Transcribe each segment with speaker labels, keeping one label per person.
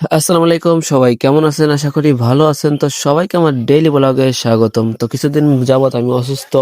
Speaker 1: আসসালামু আলাইকুম, সবাই কেমন আছেন? আশা করি ভালো আছেন। তো সবাইকে আমার ডেইলি ব্লগে স্বাগতম। তো কিছুদিন যাবত আমি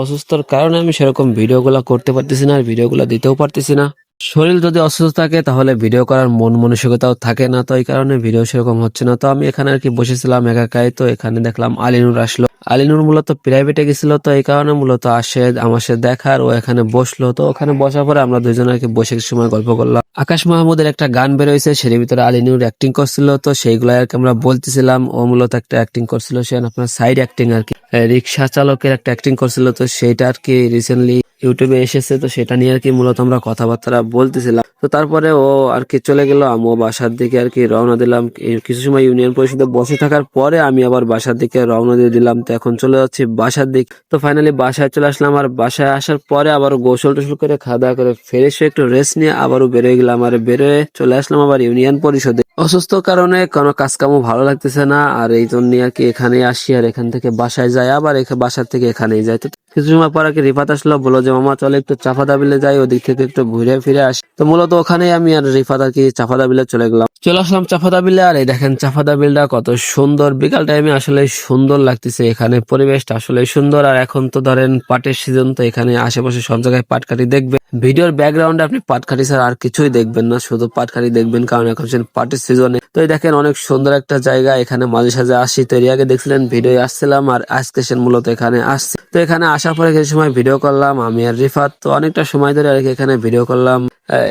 Speaker 1: অসুস্থর কারণে আমি সেরকম ভিডিওগুলা করতে পারতেছি না, আর ভিডিওগুলা দিতেও পারতেছি না। শরীর যদি অসুস্থ থাকে তাহলে ভিডিও করার মন মানসিকতাও থাকে না, তো এই কারণে ভিডিও সেরকম হচ্ছে না। তো আমি এখানে আর কি বসেছিলাম একাই, তো এখানে দেখলাম আলিনুর আসলো। আলিনুর মূলত প্রাইভেটে গেছিল, তো এই কারণে মূলত আসে আমার সাথে দেখার, ও এখানে বসলো। তো ওখানে বসার পরে আমরা দুইজন আর কি বসে কিছু সময় গল্প করলাম। আকাশ মাহমুদের একটা গান বেরোইছে, সের ভিতরে আলিনুর অ্যাক্টিং করছিল, তো সেইগুলো আর কি আমরা বলতেছিলাম। ও মূলত একটা অ্যাক্টিং করছিল, সে আপনার সাইড অ্যাক্টিং আর কি, রিক্সা চালকের একটা অ্যাক্টিং করছিল। তো সেইটা আর কি রিসেন্টলি ইউটিউবে এসেছে, তো সেটা নিয়ে আর কি মূলত আমরা কথাবার্তা বলতেছিলাম। তো তারপরে ও আর কি চলে গেল, আমি বাসার দিকে আর কি রওনা দিলাম। কিছু সময় ইউনিয়ন পরিষদে বসে থাকার পরে আমি আবার বাসার দিকে রওনা দিয়ে দিলাম। তো এখন চলে যাচ্ছি বাসার দিক। তো ফাইনালি বাসায় চলে আসলাম, আর বাসায় আসার পরে আবার গোসল টোসল করে খাওয়া দাওয়া করে ফ্রেশ হয়ে একটু রেস্ট নিয়ে আবারও বেরোয় গেলাম, আর বেরোয় চলে আসলাম আবার ইউনিয়ন পরিষদে। অসুস্থ কারণে কোনো কাজ কামও ভালো লাগতেছে না, আর এই জন্য আর কি এখানে আসি, আর এখান থেকে বাসায় যাই, আবার বাসার থেকে এখানেই যাই। তো কিছু সময় পর আর কি রিফাত আসলো, বললো যে মামা চলে একটু চাপাদা বিলে যাই, ওদিক থেকে একটু ঘুরে ফিরে আসি। তো মূলত ওখানেই আমি আর রিফাত আর কি চাপাদা বিলে চলে গেলাম। চলে আসলাম চাপাদা বিলে, আর এই দেখেন চাপাদা বিলটা কত সুন্দর। বিকাল টাইমে আসলে সুন্দর লাগতেছে, এখানে পরিবেশটা আসলে সুন্দর। আর এখন তো ধরেন পাটের সিজন, তো এখানে আশেপাশে সব জায়গায় পাটকাঠি দেখবেন। ভিডিওর ব্যাকগ্রাউন্ডে আপনি পাটকাঠি ছাড়া আর কিছুই দেখবেন না, শুধু পাটকাঠি দেখবেন, কারণ এখন পাটের সিজনে। তো এই দেখেন অনেক সুন্দর একটা জায়গা, এখানে মাঝে সাঝে আসি। তো এর আগে দেখছিলেন ভিডিও আসছিলাম, আর আজকে সে মূলত এখানে আসছি। তো এখানে আসার পরে কিছু সময় ভিডিও করলাম আমি আর রিফাত। তো অনেকটা সময় ধরে আর কি এখানে ভিডিও করলাম,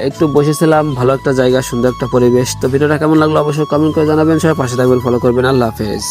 Speaker 1: একটু বসেছিলাম। ভালো একটা জায়গা, সুন্দর একটা পরিবেশ। তো ভিডিওটা কেমন লাগলো অবশ্যই কমেন্ট করে জানাবেন। সবাই পাশে থাকবেন, ফলো করবেন। আল্লাহ হাফেজ।